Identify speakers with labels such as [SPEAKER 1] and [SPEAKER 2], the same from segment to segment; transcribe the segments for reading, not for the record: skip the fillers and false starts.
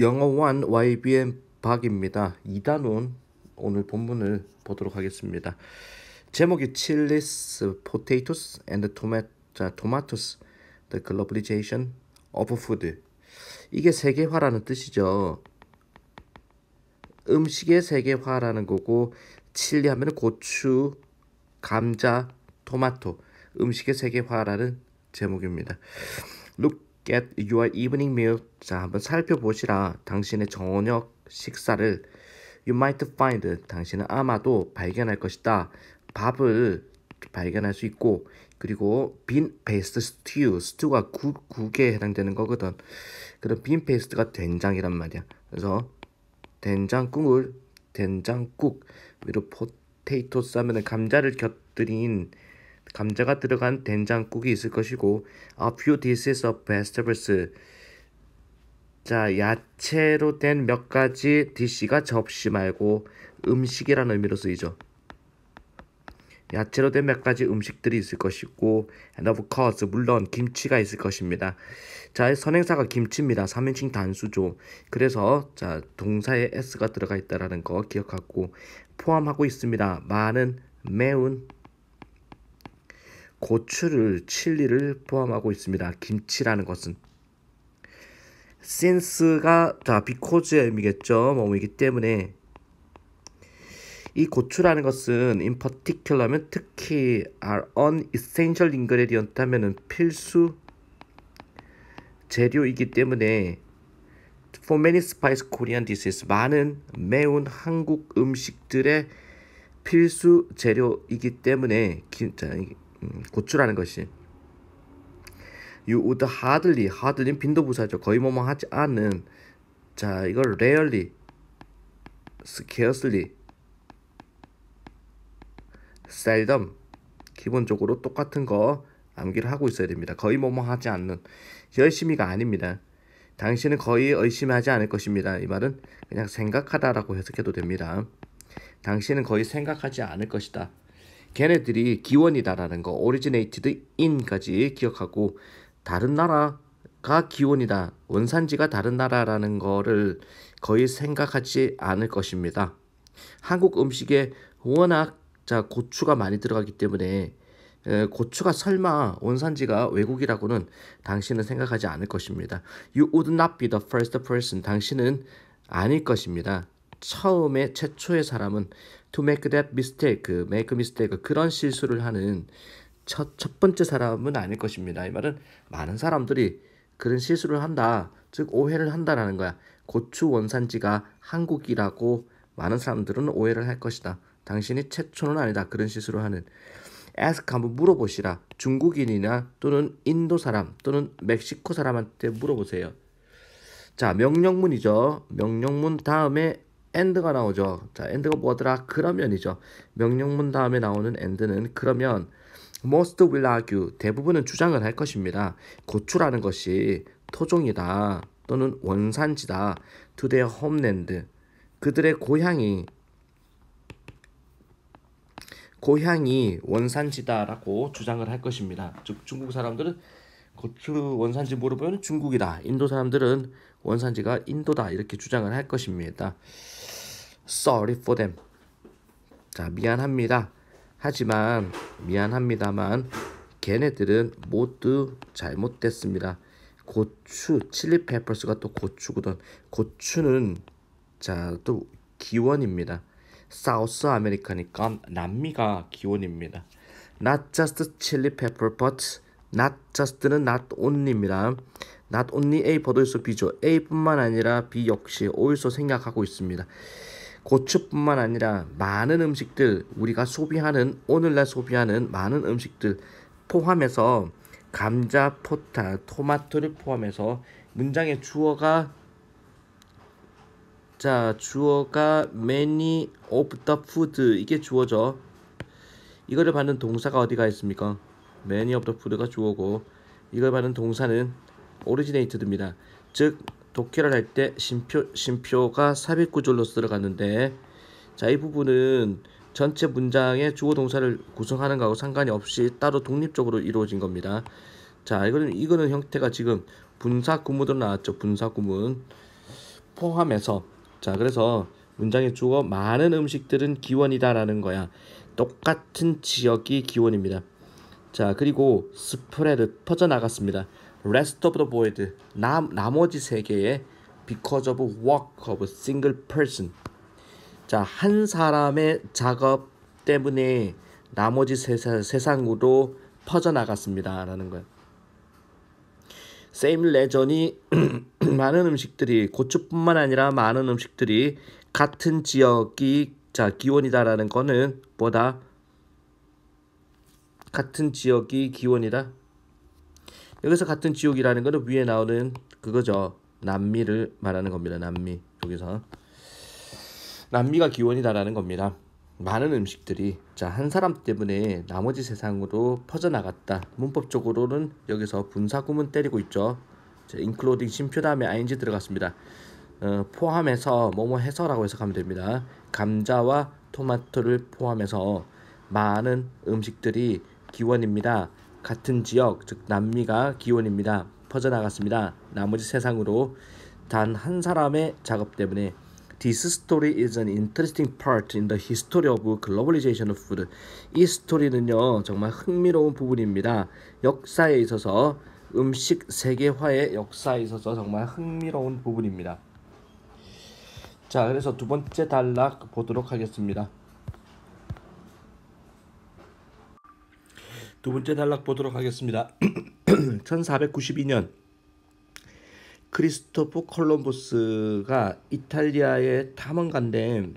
[SPEAKER 1] 영어 1 YBN 박입니다. 2단원 오늘 본문을 보도록 하겠습니다. 제목이 Chilies, Potatoes and Tomatoes, The Globalization of Food. 이게 세계화라는 뜻이죠. 음식의 세계화라는 거고, 칠리 하면 고추, 감자, 토마토, 음식의 세계화라는 제목입니다. Look at your evening meal. 자, 한번 살펴보시라. 당신의 저녁 식사를. You might find. 당신은 아마도 발견할 것이다. 밥을 발견할 수 있고, 그리고 bean paste stew. 스튜가 국에 해당되는 거거든. 그럼 bean paste가 된장이란 말이야. 그래서 된장국을 된장국 위로 포테이토 싸면은 감자를 곁들인 감자가 들어간 된장국이 있을 것이고, a few dishes of vegetables. 자, 야채로 된 몇 가지 디시가 접시 말고 음식이라는 의미로 쓰이죠. 야채로 된 몇 가지 음식들이 있을 것이고, and of course, 물론 김치가 있을 것입니다. 자, 선행사가 김치입니다. 3인칭 단수죠. 그래서 자, 동사에 s가 들어가 있다라는 거 기억하고, 포함하고 있습니다. 많은 매운 고추를, 칠리를 포함하고 있습니다. 김치라는 것은. since가 자, because의 의미겠죠. 뭐이기 때문에. 이 고추라는 것은 in particular 하면 특히 are an essential ingredient 하면은 필수 재료이기 때문에 for many spice Korean dishes, 많은 매운 한국 음식들의 필수 재료이기 때문에 고추라는 것이. You would hardly는 빈도부사죠. 거의 뭐뭐 하지 않은. 자, 이걸 rarely, scarcely, seldom, 기본적으로 똑같은 거 암기를 하고 있어야 됩니다. 거의 뭐뭐 하지 않는. 열심히가 아닙니다. 당신은 거의 의심하지 않을 것입니다. 이 말은 그냥 생각하다라고 해석해도 됩니다. 당신은 거의 생각하지 않을 것이다. 걔네들이 기원이다라는 거, originated in까지 기억하고, 다른 나라가 기원이다, 원산지가 다른 나라라는 거를 거의 생각하지 않을 것입니다. 한국 음식에 워낙 자, 고추가 많이 들어가기 때문에 고추가 설마 원산지가 외국이라고는 당신은 생각하지 않을 것입니다. You would not be the first person. 당신은 아닐 것입니다. 처음에 최초의 사람은 to make that mistake, make a mistake, 그런 실수를 하는 첫 번째 사람은 아닐 것입니다. 이 말은 많은 사람들이 그런 실수를 한다, 즉 오해를 한다라는 거야. 고추 원산지가 한국이라고 많은 사람들은 오해를 할 것이다. 당신이 최초는 아니다. 그런 실수를 하는. ask, 한번 물어보시라. 중국인이나 또는 인도 사람 또는 멕시코 사람한테 물어보세요. 자, 명령문이죠. 명령문 다음에 and가 나오죠. 자, and가 뭐더라? 그러면이죠. 명령문 다음에 나오는 and는 그러면. most will argue, 대부분은 주장을 할 것입니다. 고추라는 것이 토종이다 또는 원산지다. to their homeland, 그들의 고향이 원산지다라고 주장을 할 것입니다. 즉 중국 사람들은 고추 원산지 물어보면 중국이다. 인도 사람들은 원산지가 인도다. 이렇게 주장을 할 것입니다. Sorry for them. 자, 미안합니다. 하지만 미안합니다만 걔네들은 모두 잘못됐습니다. 고추, 칠리 페퍼스가 또 고추거든. 고추는 자, 또 기원입니다. 사우스 아메리카니까 남미가 기원입니다. Not just chili pepper, but not just는 not only입니다. Not only A 버도일소 B죠. A뿐만 아니라 B 역시 오일소 생략하고 있습니다. 고추뿐만 아니라 많은 음식들, 우리가 소비하는, 오늘날 소비하는 많은 음식들 포함해서 감자, 토마토를 포함해서 문장의 주어가 many of the food, 이게 주어죠. 이거를 받는 동사가 어디가 있습니까? many of the food가 주어고, 이걸 받는 동사는 originated입니다. 즉 독해를 할 때 심표가 삽입구절로 들어갔는데, 자, 이 부분은 전체 문장의 주어 동사를 구성하는 거하고 상관이 없이 따로 독립적으로 이루어진 겁니다. 자, 이거는 형태가 지금 분사 구문으로 나왔죠. 분사 구문. 포함해서. 자, 그래서 문장의 주어 많은 음식들은 기원이다라는 거야. 똑같은 지역이 기원입니다. 자, 그리고 스프레드 퍼져나갔습니다. Rest of the world 나머지 세계에 because of work of a single person. 자, 한 사람의 작업 때문에 나머지 세상으로 퍼져나갔습니다라는 거예요. Same region이 많은 음식들이 고추뿐만 아니라 많은 음식들이 같은 지역이 자 기원이다라는 거는 뭐다? 같은 지역이 기원이다. 여기서 같은 지역이라는 거는 위에 나오는 그거죠. 남미를 말하는 겁니다. 남미. 여기서 남미가 기원이다라는 겁니다. 많은 음식들이 자 한 사람 때문에 나머지 세상으로 퍼져나갔다. 문법적으로는 여기서 분사구문 때리고 있죠. 자, including 쉼표 다음에 ing 들어갔습니다. 포함해서 뭐뭐 해서라고 해석하면 됩니다. 감자와 토마토를 포함해서 많은 음식들이 기원입니다. 같은 지역 즉 남미가 기원입니다. 퍼져나갔습니다. 나머지 세상으로 단 한 사람의 작업 때문에. This story is an interesting part in the history of globalization of food. 이 스토리는요 정말 흥미로운 부분입니다. 역사에 있어서 음식 세계화의 역사에 있어서 정말 흥미로운 부분입니다. 자, 그래서 두 번째 단락 보도록 하겠습니다. 두 번째 단락 보도록 하겠습니다. 1492년 크리스토프 콜럼버스가 이탈리아의 탐험가인데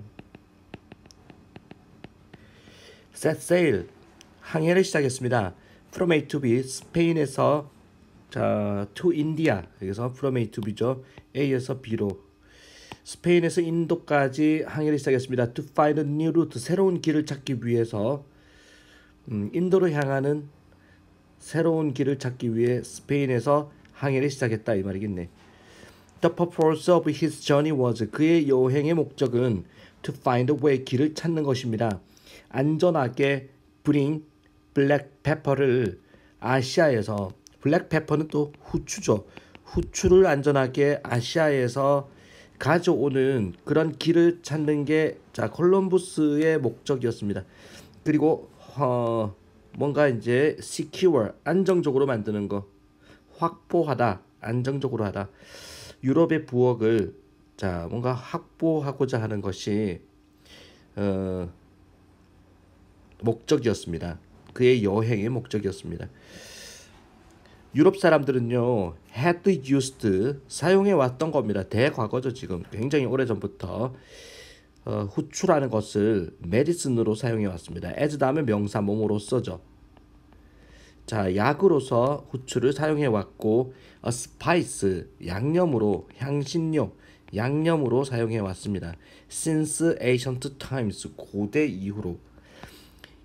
[SPEAKER 1] set sail 항해를 시작했습니다. From A to B 스페인에서 자 to India 여기서 from A to B죠. A에서 B로 스페인에서 인도까지 항해를 시작했습니다. To find a new route 새로운 길을 찾기 위해서 인도로 향하는 새로운 길을 찾기 위해 스페인에서 항해를 시작했다 이 말이겠네. The purpose of his journey was 그의 여행의 목적은 to find a way 길을 찾는 것입니다. 안전하게 bring black pepper를 아시아에서 블랙 페퍼는 또 후추죠. 후추를 안전하게 아시아에서 가져오는 그런 길을 찾는 게 자 콜럼버스의 목적이었습니다. 그리고 뭔가 이제 secure 안정적으로 만드는 거 확보하다 안정적으로 하다 유럽의 부엌을 자 뭔가 확보하고자 하는 것이 목적이었습니다. 그의 여행의 목적이었습니다. 유럽 사람들은요 had used 사용해 왔던 겁니다. 대과거죠. 지금 굉장히 오래전부터 후추라는 것을 메디슨으로 사용해 왔습니다. as 다음에 명사 뭐뭐로써죠. 자 약으로서 후추를 사용해 왔고 a spice 양념으로 향신료 양념으로 사용해 왔습니다. since ancient times 고대 이후로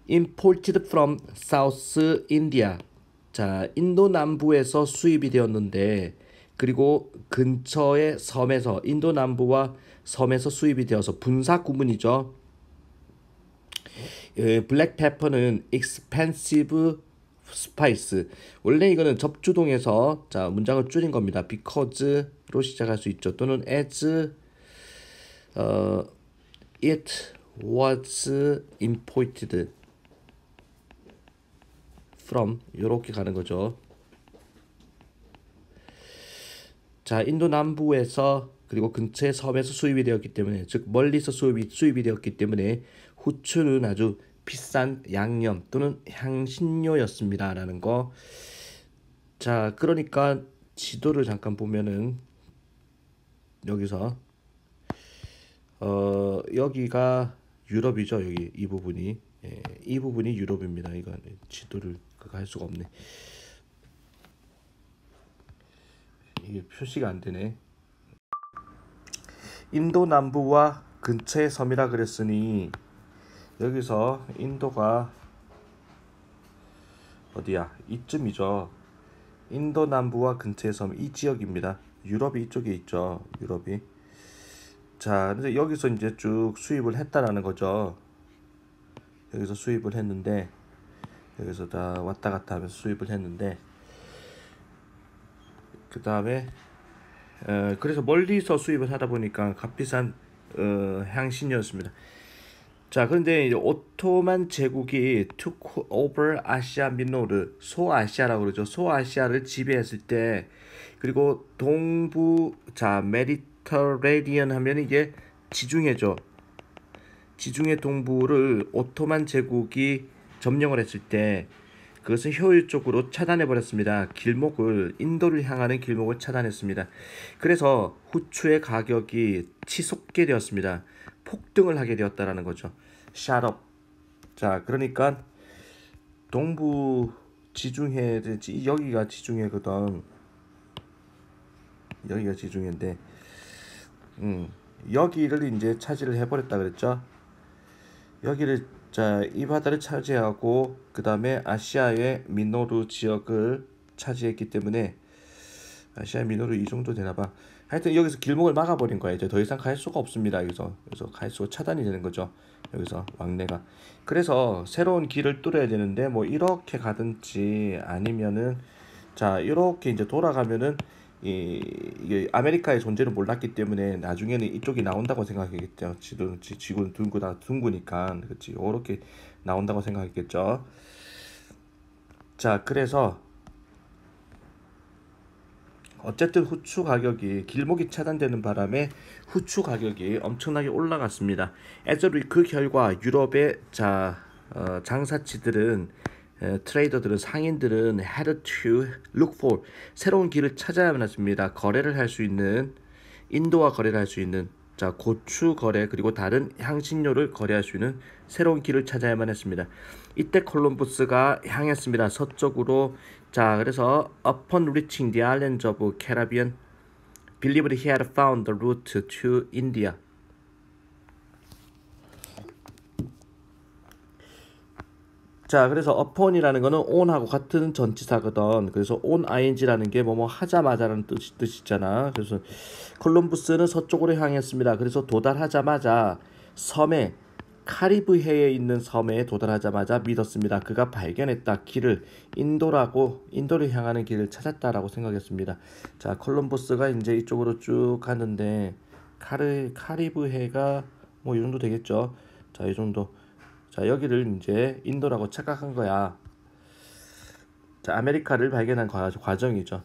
[SPEAKER 1] imported from South India 자 인도 남부에서 수입이 되었는데 그리고 근처의 섬에서 인도 남부와 섬에서 수입이 되어서 분사 구문이죠. 블랙 페퍼는 expensive spice 원래 이거는 접주동에서 자 문장을 줄인 겁니다. because로 시작할 수 있죠. 또는 as it was imported from 이렇게 가는 거죠. 자 인도 남부에서 그리고 근처의 섬에서 수입이 되었기 때문에 즉 멀리서 수입이 되었기 때문에 후추는 아주 비싼 양념 또는 향신료였습니다 라는 거. 자 그러니까 지도를 잠깐 보면은 여기서 여기가 유럽이죠. 여기 이 부분이 이 부분이 유럽입니다. 이거 지도를 그거 할 수가 없네. 이게 표시가 안 되네. 인도 남부와 근처의 섬이라 그랬으니 여기서 인도가 어디야? 이쯤이죠. 인도 남부와 근처의 섬 이 지역입니다. 유럽이 이쪽에 있죠. 유럽이. 자, 그래서 여기서 이제 쭉 수입을 했다라는 거죠. 여기서 수입을 했는데 여기서 다 왔다 갔다 하면서 수입을 했는데 그 다음에 그래서 멀리서 수입을 하다 보니까 값비싼 향신료였습니다. 자, 그런데 이제 오토만 제국이 took over 아시아 미노르, 소아시아라고 그러죠. 소아시아를 지배했을 때, 그리고 동부, 자, 메디터레니언 하면 이게 지중해죠. 지중해 동부를 오토만 제국이 점령을 했을 때, 그것은 효율적으로 차단해 버렸습니다. 길목을 인도를 향하는 길목을 차단했습니다. 그래서 후추의 가격이 치솟게 되었습니다. 폭등을 하게 되었다라는 거죠. 샷업. 자, 그러니까 동부 지중해, 여기가 지중해거든. 여기가 지중해인데, 여기를 이제 차지를 해버렸다 그랬죠. 여기를, 자, 이 바다를 차지하고 그 다음에 아시아의 미노르 지역을 차지했기 때문에, 아시아 미노르 이 정도 되나봐. 하여튼 여기서 길목을 막아버린 거야. 이제 더 이상 갈 수가 없습니다. 여기서 갈 수가 차단이 되는 거죠. 여기서 왕래가. 그래서 새로운 길을 뚫어야 되는데, 뭐 이렇게 가든지 아니면은, 자, 이렇게 이제 돌아가면은 이게 아메리카의 존재를 몰랐기 때문에 나중에는 이쪽이 나온다고 생각했겠죠. 지구는 둥그니까, 그렇지. 이렇게 나온다고 생각했겠죠. 자, 그래서 어쨌든 후추 가격이 길목이 차단되는 바람에 후추 가격이 엄청나게 올라갔습니다. 그 결과 유럽의 장사치들은, 트레이더들은, 상인들은 had to look for, 새로운 길을 찾아야만 했습니다. 거래를 할 수 있는, 인도와 거래를 할 수 있는, 자, 고추 거래 그리고 다른 향신료를 거래할 수 있는 새로운 길을 찾아야만 했습니다. 이때 콜럼버스가 향했습니다. 서쪽으로. 자, 그래서 upon reaching the islands of Caribbean, believed he had found the route to India. 자, 그래서 upon이라는 거는 on하고 같은 전치사거든. 그래서 on ing라는 게 뭐뭐 하자마자라는 뜻이잖아. 그래서 콜럼부스는 서쪽으로 향했습니다. 그래서 도달하자마자 섬에, 카리브해에 있는 섬에 도달하자마자 믿었습니다. 그가 발견했다. 길을, 인도를 향하는 길을 찾았다라고 생각했습니다. 자, 콜럼버스가 이제 이쪽으로 쭉 가는데, 카리브해가 뭐 이 정도 되겠죠. 자, 이 정도. 자, 여기를 이제 인도라고 착각한 거야. 자, 아메리카를 발견한 과정이죠.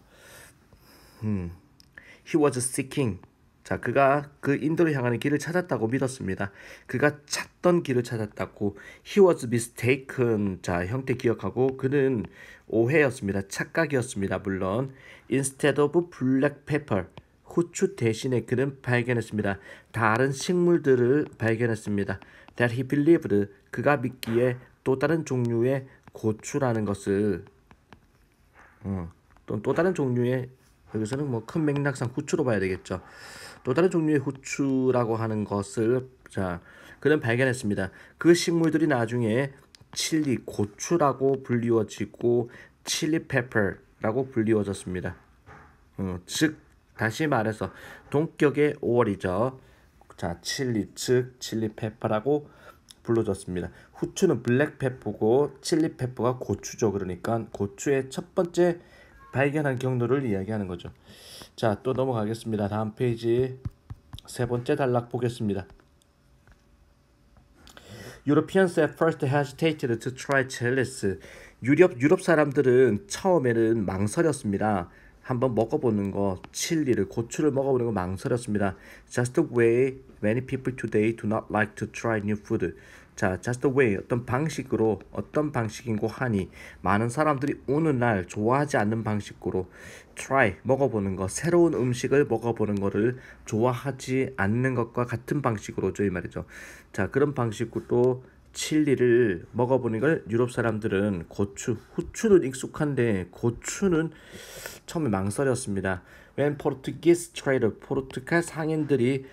[SPEAKER 1] He was seeking. 자, 그가 그 인도를 향하는 길을 찾았다고 믿었습니다. 그가 찾던 길을 찾았다고. He was mistaken. 자, 형태 기억하고, 그는 오해였습니다. 착각이었습니다. 물론 instead of black pepper, 후추 대신에 그는 발견했습니다. 다른 식물들을 발견했습니다. That he believed, 그가 믿기에 또 다른 종류의 고추라는 것을, 또 다른 종류의, 여기서는 뭐 큰 맥락상 후추로 봐야 되겠죠. 또 다른 종류의 후추라고 하는 것을, 자, 그는 발견했습니다. 그 식물들이 나중에 칠리, 고추라고 불리워지고 칠리 페퍼라고 불리워졌습니다. 즉 다시 말해서 동격의 5월이죠. 자, 칠리, 즉 칠리 페퍼라고 불러졌습니다. 후추는 블랙 페퍼고 칠리 페퍼가 고추죠. 그러니까 고추의 첫 번째 발견한 경로를 이야기하는 거죠. 자, 또 넘어가겠습니다. 다음 페이지 세 번째 단락 보겠습니다. Europeans at first hesitated to try chilies. 유럽 사람들은 처음에는 망설였습니다. 한번 먹어보는 거, 칠리를, 고추를 먹어보는 거 망설였습니다. Just the way many people today do not like to try new food. 자, just the way, 어떤 방식으로, 어떤 방식인고 하니 많은 사람들이 오늘날 좋아하지 않는 방식으로 try, 먹어보는 거, 새로운 음식을 먹어보는 거를 좋아하지 않는 것과 같은 방식으로죠, 이 말이죠. 자, 그런 방식으로 칠리를 먹어보는 걸 유럽 사람들은 후추는 익숙한데 고추는 처음에 망설였습니다. When Portuguese trader, 포르투갈 상인들이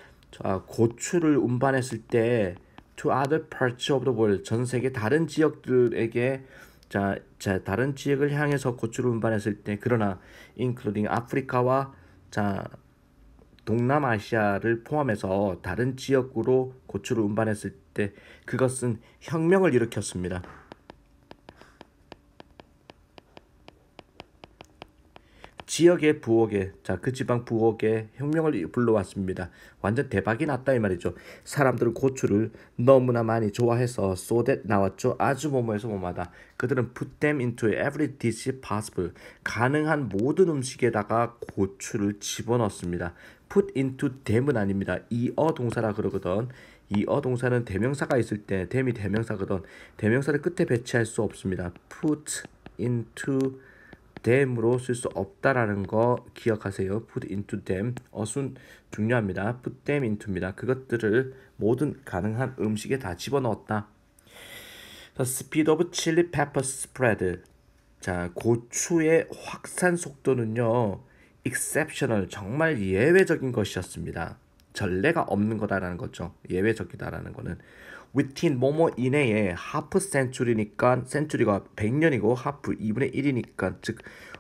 [SPEAKER 1] 고추를 운반했을 때 to other parts of the world, 전 세계 다른 지역들에게, 다른 지역을 향해서 고추를 운반했을 때, 그러나 including 아프리카와 동남아시아를 포함해서 다른 지역으로 고추를 운반했을 때 그것은 혁명을 일으켰습니다. 지역의 부엌에 그 지방 부엌에 혁명을 불러왔습니다. 완전 대박이 났다 이 말이죠. 사람들은 고추를 너무나 많이 좋아해서 so that 나왔죠. 아주 뭐뭐해서 뭐뭐하다. 그들은 put them into every dish possible. 가능한 모든 음식에다가 고추를 집어넣습니다. put into them은 아닙니다. 이어 동사라 그러거든. 이어 동사는 대명사가 있을 때 them이 대명사거든. 대명사를 끝에 배치할 수 없습니다. put into them으로 쓸 수 없다라는 거 기억하세요. put into them. 어순 중요합니다. put them into입니다. 그것들을 모든 가능한 음식에 다 집어넣었다. The speed of chili pepper spread. 자, 고추의 확산 속도는요. exceptional, 정말 예외적인 것이었습니다. 전례가 없는 거다라는 거죠. 예외적이다라는 거는. within 뭐뭐 이내에 half century니까 century가 100년이고 half 2분의 1이니까 즉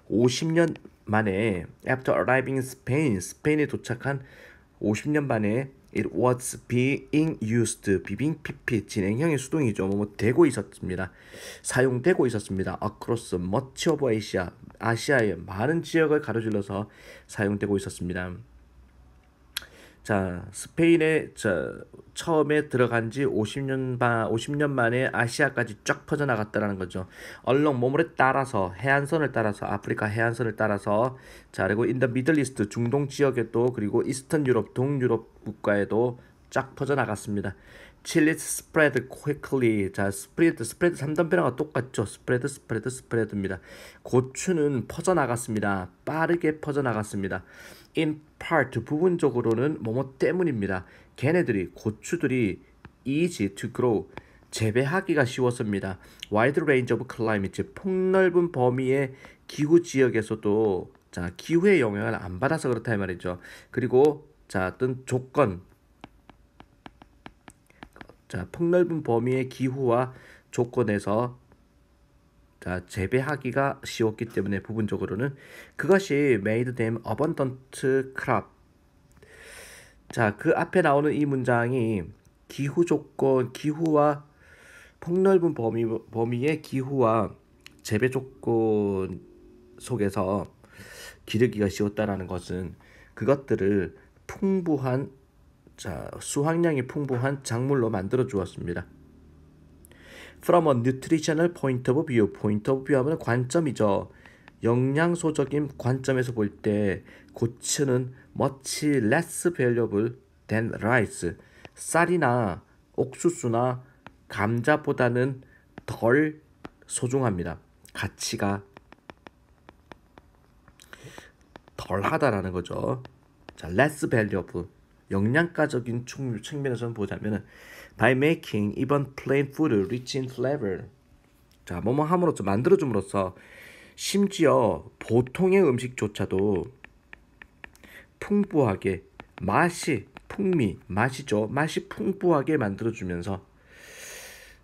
[SPEAKER 1] 50년 만에 after arriving in Spain, 스페인에 도착한 50년 만에 it was being used, 비빙 PP 진행형의 수동이죠. 뭐 되고 있었습니다. 사용되고 있었습니다. across much of Asia, 아시아의 많은 지역을 가로질러서 사용되고 있었습니다. 자, 스페인에 처음에 들어간 지 50년 만에 아시아까지 쫙 퍼져나갔다라는 거죠. 얼렁 몸을 따라서 해안선을 따라서 아프리카 해안선을 따라서 자, 그리고 인더 미들 이스트 중동 지역에도 그리고 이스턴 유럽 동유럽 국가에도 쫙 퍼져나갔습니다. 칠리 스프레드 quickly. 자, 스프레드 3단변화가 똑같죠. 스프레드입니다. 고추는 퍼져나갔습니다. 빠르게 퍼져나갔습니다. in part 부분적으로는 뭐뭐 때문입니다. 걔네들이 고추들이 easy to grow 재배하기가 쉬웠습니다. wide range of climate 폭넓은 범위의 기후 지역에서도 자, 기후의 영향을 안 받아서 그렇다 이 말이죠. 그리고 자, 어떤 조건 자, 폭넓은 범위의 기후와 조건에서 자, 재배하기가 쉬웠기 때문에 부분적으로는 그것이 made them abundant crop. 자, 그 앞에 나오는 이 문장이 기후 조건, 기후와 폭넓은 범위의 기후와 재배 조건 속에서 기르기가 쉬웠다라는 것은 그것들을 풍부한 자, 수확량이 풍부한 작물로 만들어 주었습니다. From a nutritional point of view, point of view 하면 관점이죠. 영양소적인 관점에서 볼 때 고추는 much less valuable than rice. 쌀이나 옥수수나 감자보다는 덜 소중합니다. 가치가 덜하다라는 거죠. 자, less valuable. 영양가적인 측면에서 보자면 by making even plain food rich in flavor. 자, 뭐뭐 함으로써 만들어줌으로써 심지어 보통의 음식조차도 풍부하게 맛이죠. 맛이 풍부하게 만들어주면서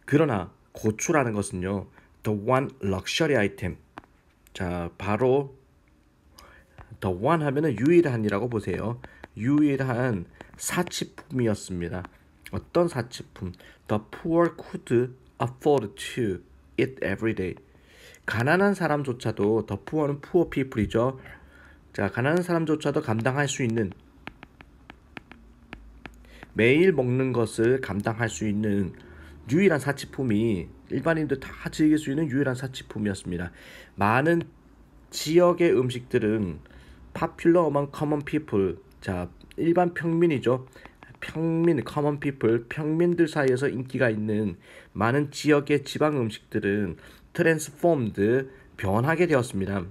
[SPEAKER 1] 그러나 고추라는 것은요 the one luxury item. 자, 바로 the one 하면은 유일한이라고 보세요. 유일한 사치품이었습니다. 어떤 사치품? The poor could afford to eat every day. 가난한 사람조차도 the poor는 poor people이죠. 자, 가난한 사람조차도 감당할 수 있는 매일 먹는 것을 감당할 수 있는 유일한 사치품이 일반인들 다 즐길 수 있는 유일한 사치품이었습니다. 많은 지역의 음식들은 popular among common people. 자, 일반 평민이죠. 평민, common people, 평민들 사이에서 인기가 있는 많은 지역의 지방 음식들은 transformed, 변하게 되었습니다.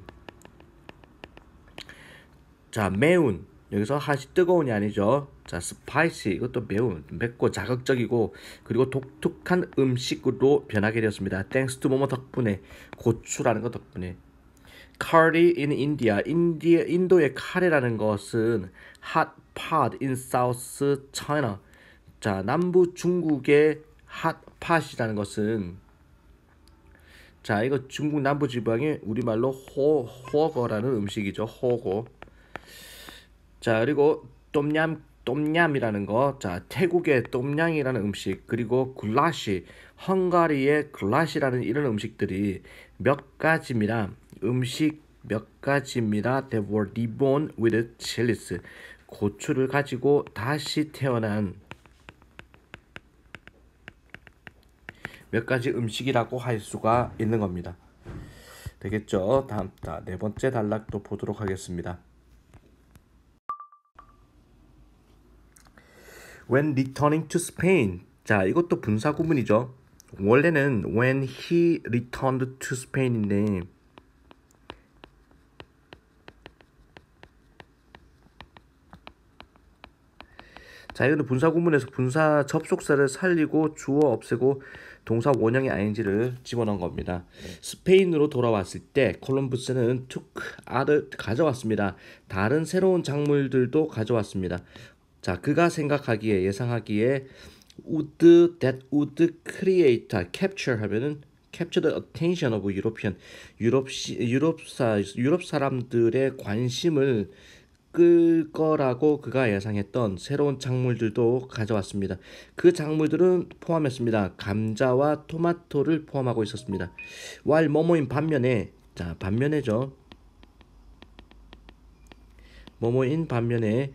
[SPEAKER 1] 자, 매운, 여기서 하시 뜨거운이 아니죠. 자, spicy, 이것도 매운, 맵고 자극적이고 그리고 독특한 음식으로 변하게 되었습니다. thanks to 뭐뭐 덕분에, 고추라는 것 덕분에. curry in India, 인도의 카레라는 것은 hot pot in South China. 자, 남부 중국의 hot pot이라는 것은 자, 이거 중국 남부 지방의 우리말로 호거라는 음식이죠. 호거. 자, 그리고 똠얌이라는 거. 자, 태국의 똠양이라는 음식. 그리고 굴라시, 헝가리의 굴라시라는 이런 음식들이 몇 가지입니다. 음식 몇 가지입니다. That were reborn with chilies. 고추를 가지고 다시 태어난 몇 가지 음식이라고 할 수가 있는 겁니다. 되겠죠? 다음 네 번째 단락도 보도록 하겠습니다. When returning to Spain. 자, 이것도 분사 구문이죠. 원래는 when he returned to Spain인데 자, 이거는 분사 구문에서 분사 접속사를 살리고 주어 없애고 동사 원형의 ing를 집어넣은 겁니다. 스페인으로 돌아왔을 때 콜럼부스는 took other 가져왔습니다. 다른 새로운 작물들도 가져왔습니다. 자, 그가 생각하기에 예상하기에 that would create capture 하면은 capture the attention of European 유럽 사람들의 관심을 끌 거라고 그가 예상했던 새로운 작물들도 가져왔습니다. 그 작물들은 포함했습니다. 감자와 토마토를 포함하고 있었습니다. while 뭐뭐인 반면에 자 반면에죠. 뭐뭐인 반면에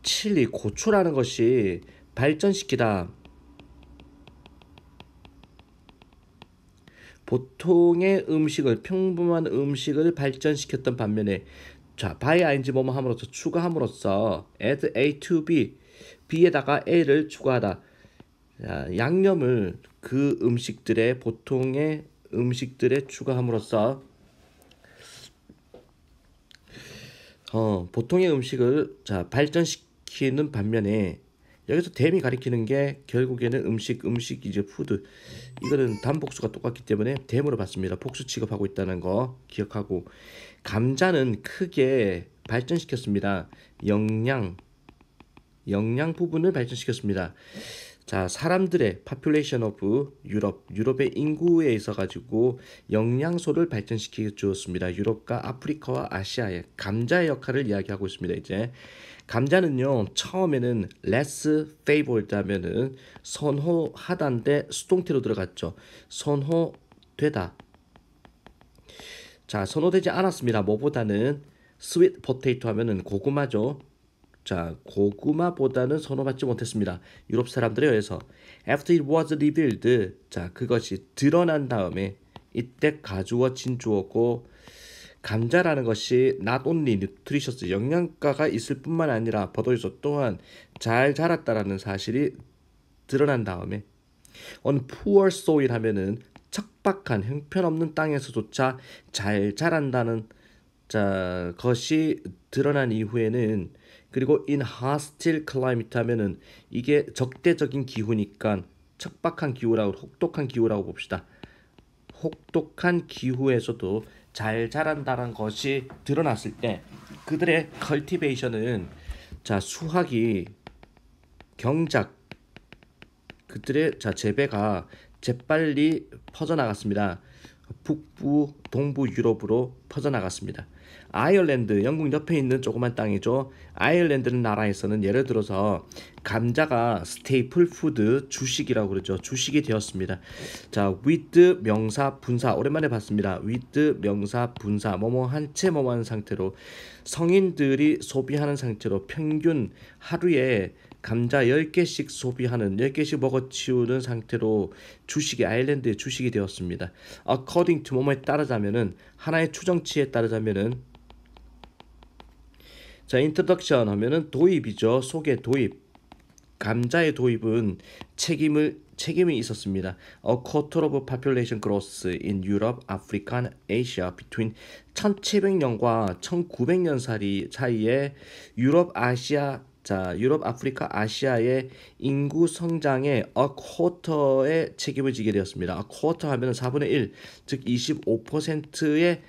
[SPEAKER 1] 칠리 고추라는 것이 발전시키다 보통의 음식을 평범한 음식을 발전시켰던 반면에 자, by ing 뭐뭐 함으로써 추가함으로써 add a to b b에다가 a를 추가하다. 자, 양념을 그 음식들의 보통의 음식들에 추가함으로써 보통의 음식을 자 발전시키는 반면에 여기서 댐이 가리키는 게 결국에는 음식 이제 푸드 이거는 단복수가 똑같기 때문에 댐으로 봤습니다. 복수 취급하고 있다는 거 기억하고 감자는 크게 발전시켰습니다. 영양 부분을 발전시켰습니다. 자, 사람들의 population of 유럽의 인구에 있어 가지고 영양소를 발전시켜 주었습니다. 유럽과 아프리카와 아시아의 감자의 역할을 이야기하고 있습니다. 이제 감자는요 처음에는 less favored 하면은 선호하다인데 수동태로 들어갔죠. 선호되다. 자, 선호되지 않았습니다. 뭐보다는 sweet potato 하면은 고구마죠. 자, 고구마보다는 선호받지 못했습니다. 유럽 사람들에 의해서. After it was revealed. 자, 그것이 드러난 다음에 이때 가주어진 주어고 감자라는 것이 not only nutritious 영양가가 있을 뿐만 아니라 but also 또한 잘 자랐다라는 사실이 드러난 다음에 on poor soil 하면은 척박한 형편없는 땅에서조차 잘 자란다는 자 것이 드러난 이후에는 그리고 in hostile climate 하면은 이게 적대적인 기후니까 척박한 기후라고 혹독한 기후라고 봅시다. 혹독한 기후에서도 잘 자란다는 것이 드러났을 때 그들의 컬티베이션은 자 수확이 경작 그들의 자 재배가 재빨리 퍼져나갔습니다. 북부 동부 유럽으로 퍼져나갔습니다. 아이얼랜드 영국 옆에 있는 조그만 땅이죠. 아이얼랜드는 나라에서는 예를 들어서 감자가 스테이플 푸드 주식이라고 그러죠. 주식이 되었습니다. 자, with 명사 분사 오랜만에 봤습니다. with 명사 분사 뭐뭐 한 채 뭐뭐 하는 상태로 성인들이 소비하는 상태로 평균 하루에 감자 10개씩 소비하는 10개씩 먹어치우는 상태로 주식이 아일랜드의 주식이 되었습니다. according to 뭐뭐에 따르자면은 하나의 추정치에 따르자면은 자 introduction 하면은 도입이죠. 소개 도입 감자의 도입은 책임이 있었습니다. A quarter of population growth in Europe, Africa, and Asia between 1700년과 1900년 사이에 유럽, 아프리카, 아시아의 인구 성장의 a quarter의 책임을 지게 되었습니다. a quarter 하면은 4분의 1, 즉 25%의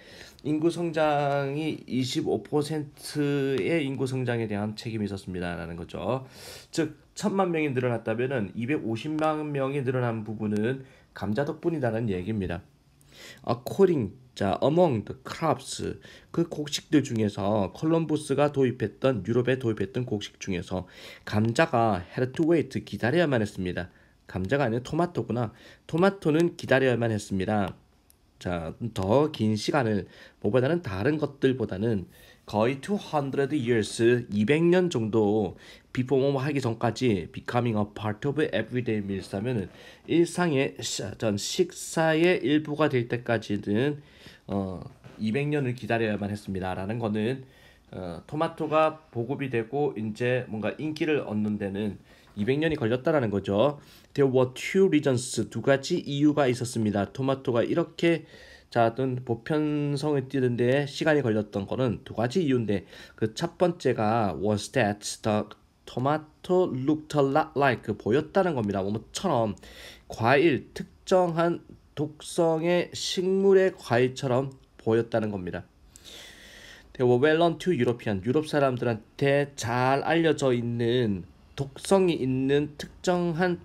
[SPEAKER 1] 인구 성장이 25%의 인구 성장에 대한 책임이 있었습니다라는 거죠. 즉 1000만 명이 늘어났다면은 250만 명이 늘어난 부분은 감자 덕분이라는 얘기입니다. According 자 among the crops 그 곡식들 중에서 콜럼부스가 유럽에 도입했던 곡식 중에서 감자가 had to wait 기다려야만 했습니다. 감자가 아니라 토마토구나. 토마토는 기다려야만 했습니다. 자, 더 긴 시간을 뭐보다는 다른 것들보다는 거의 200 years, 200년 정도 before 뭐뭐 하기 전까지 becoming a part of everyday meals 하면은 일상의 전 식사의 일부가 될 때까지는 200년을 기다려야만 했습니다라는 거는 토마토가 보급이 되고 이제 뭔가 인기를 얻는 데는 200년이 걸렸다라는 거죠. There were two reasons, 두 가지 이유가 있었습니다. 토마토가 이렇게 자, 어떤 보편성을 띠는데 시간이 걸렸던 거는 두 가지 이유인데 그 첫 번째가 was that the tomato looked a lot like 보였다는 겁니다. 뭐처럼 과일 특정한 독성의 식물의 과일처럼 보였다는 겁니다. They were well known to European, 유럽 사람들한테 잘 알려져 있는 독성이 있는 특정한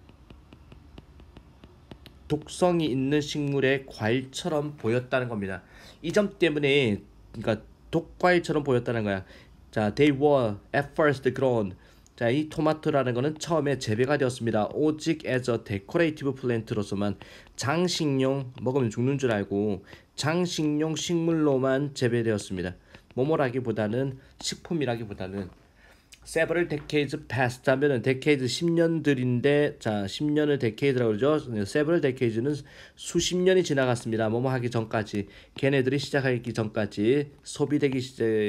[SPEAKER 1] 독성이 있는 식물의 과일처럼 보였다는 겁니다. 이 점 때문에 그러니까 독과일처럼 보였다는 거야. 자, they were at first grown. 자, 이 토마토라는 거는 처음에 재배가 되었습니다. 오직 as a decorative plant로서만 장식용 먹으면 죽는 줄 알고 장식용 식물로만 재배되었습니다. 뭐뭐라기보다는 식품이라기보다는 several decades passed 하면은 decades 10년들인데 자 10년을 decade라고 그러죠. several decades는 수십 년이 지나갔습니다. 뭐뭐 하기 전까지 걔네들이 시작하기 전까지 소비되기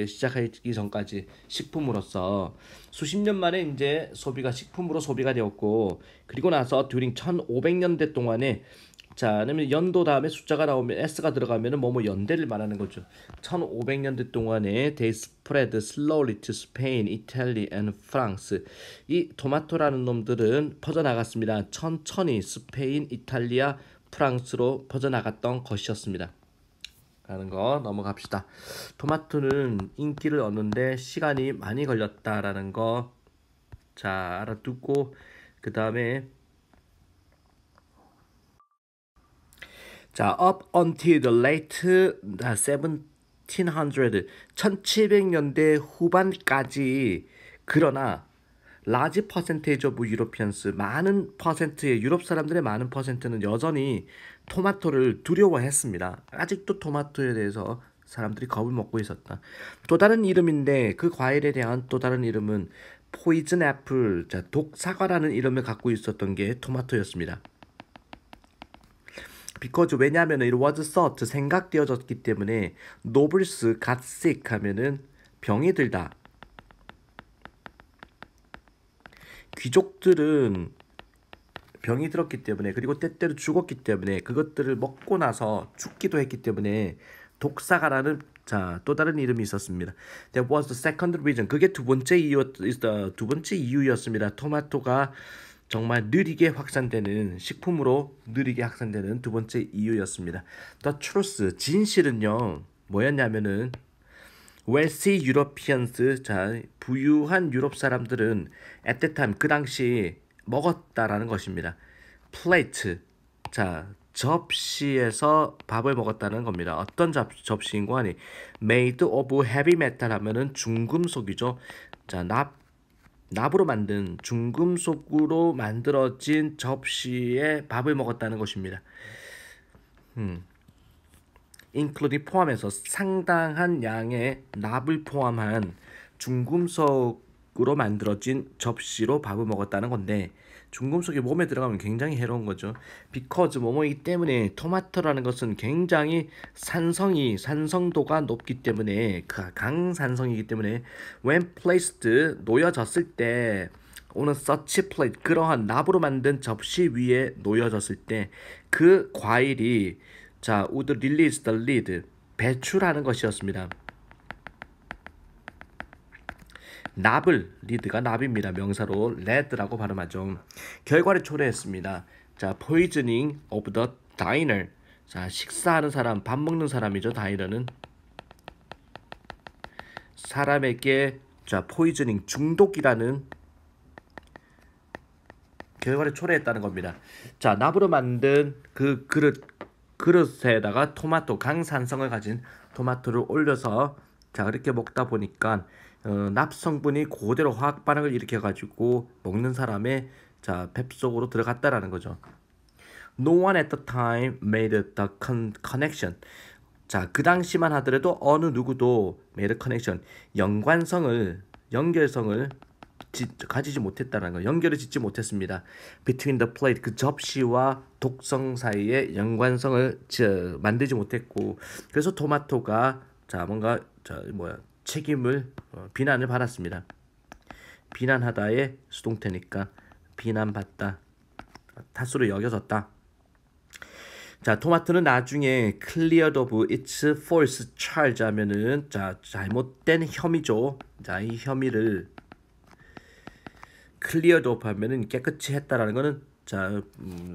[SPEAKER 1] 시작하기 전까지 식품으로서 수십 년 만에 이제 소비가 식품으로 소비가 되었고 그리고 나서 during 1500년대 동안에 자, 그러면 연도 다음에 숫자가 나오면 S가 들어가면은 뭐뭐 연대를 말하는 거죠. 1500년대 동안에 they spread slowly to Spain, Italy and France. 이 토마토라는 놈들은 퍼져나갔습니다. 천천히 스페인, 이탈리아, 프랑스로 퍼져나갔던 것이었습니다. 라는 거 넘어갑시다. 토마토는 인기를 얻는데 시간이 많이 걸렸다라는 거 자, 알아두고 그 다음에 자, up until the late 1700, 1700년대 후반까지 그러나 large percentage of Europeans, 많은 퍼센트의 유럽 사람들의 많은 퍼센트는 여전히 토마토를 두려워했습니다. 아직도 토마토에 대해서 사람들이 겁을 먹고 있었다. 또 다른 이름인데 그 과일에 대한 또 다른 이름은 poison apple, 자, 독사과라는 이름을 갖고 있었던 게 토마토였습니다. because 왜냐하면 it was thought 생각되어졌기 때문에 nobles got sick 하면은 병이 들다. 귀족들은 병이 들었기 때문에 그리고 때때로 죽었기 때문에 그것들을 먹고 나서 죽기도 했기 때문에 독사가라는 자, 또 다른 이름이 있었습니다. That was the second reason. 그게 두 번째 이유였습니다. 토마토가 정말 느리게 확산되는 식품으로 느리게 확산되는 두 번째 이유였습니다. The truth, 진실은요 뭐였냐면은 wealthy Europeans, 자 부유한 유럽 사람들은 at the time 그 당시 먹었다라는 것입니다. plate, 자 접시에서 밥을 먹었다는 겁니다. 어떤 접시인 거 아니? made of heavy metal 하면은 중금속이죠. 자 납으로 만든 중금속으로 만들어진 접시에 밥을 먹었다는 것입니다. including 포함해서 상당한 양의 납을 포함한 중금속으로 만들어진 접시로 밥을 먹었다는 건데 중금속이 몸에 들어가면 굉장히 해로운 거죠. because 뭐뭐이기 때문에 토마토라는 것은 굉장히 산성도가 높기 때문에 강산성이기 때문에 when placed 놓여졌을 때 오는 such plate 그러한 납으로 만든 접시 위에 놓여졌을 때 그 과일이 자 would release the lead 배출하는 것이었습니다. 납을 리드가 납입니다. 명사로 lead라고 발음하죠. 결과를 초래했습니다. 자 poisoning of the diner. 자 식사하는 사람 밥 먹는 사람이죠. 다이너는 사람에게 자 poisoning 중독이라는 결과를 초래했다는 겁니다. 자 납으로 만든 그 그릇에다가 토마토 강산성을 가진 토마토를 올려서 자 그렇게 먹다 보니까 납 성분이 그대로 화학 반응을 일으켜 가지고 먹는 사람의 자 뱃속으로 들어갔다라는 거죠. No one at the time made the connection. 자, 그 당시만 하더라도 어느 누구도 made a connection. 연결성을 가지지 못했다는 거. 연결을 짓지 못했습니다. Between the plate. 그 접시와 독성 사이에 연관성을 만들지 못했고, 그래서 토마토가 뭔가 책임을 비난을 받았습니다. 비난하다의 수동태니까 비난받다, 탓으로 여겨졌다. 자, 토마토는 나중에 cleared of its false charge 하면은 잘못된 혐의죠. 자, 이 혐의를 cleared of 하면은 깨끗이 했다라는 거는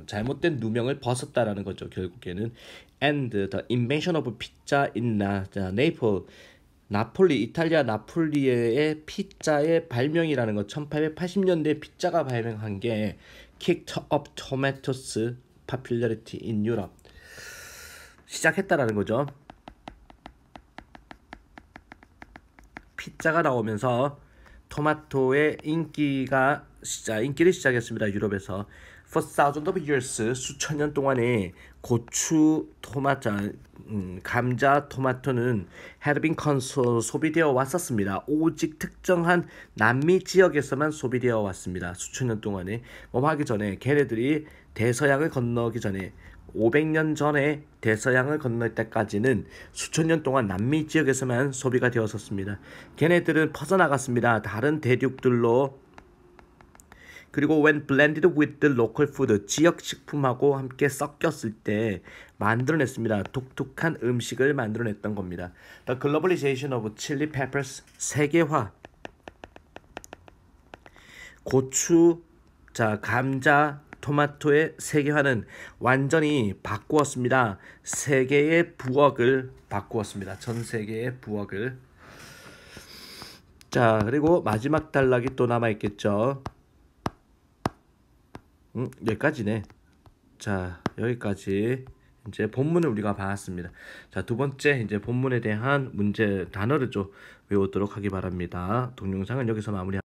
[SPEAKER 1] 잘못된 누명을 벗었다라는 거죠. 결국에는 and the invention of pizza in Naples. 나폴리, 이탈리아 나폴리의 피자의 발명이라는 것, 1880년대 피자가 발명한 게 kicked up tomatoes popularity in Europe. 시작했다라는 거죠. 피자가 나오면서 토마토의 인기를 시작했습니다. 유럽에서. For thousands of years, 수천 년 동안에 고추, 감자, 토마토는 had been 소비되어 왔었습니다. 오직 특정한 남미 지역에서만 소비되어 왔습니다. 수천 년 동안에. 하기 전에 걔네들이 대서양을 건너기 전에 500년 전에 대서양을 건널 때까지는 수천 년 동안 남미 지역에서만 소비가 되었었습니다. 걔네들은 퍼져나갔습니다. 다른 대륙들로. 그리고 when blended with the local food, 지역 식품하고 함께 섞였을 때 만들어냈습니다. 독특한 음식을 만들어냈던 겁니다. The globalization of chili peppers, 세계화. 고추, 감자, 토마토의 세계화는 완전히 바꾸었습니다. 세계의 부엌을 바꾸었습니다. 전 세계의 부엌을. 자, 그리고 마지막 단락이 또 남아있겠죠. 여기까지네. 자, 여기까지 이제 본문을 우리가 봤습니다. 자, 두 번째 이제 본문에 대한 문제 단어를 좀 외우도록 하기 바랍니다. 동영상은 여기서 마무리.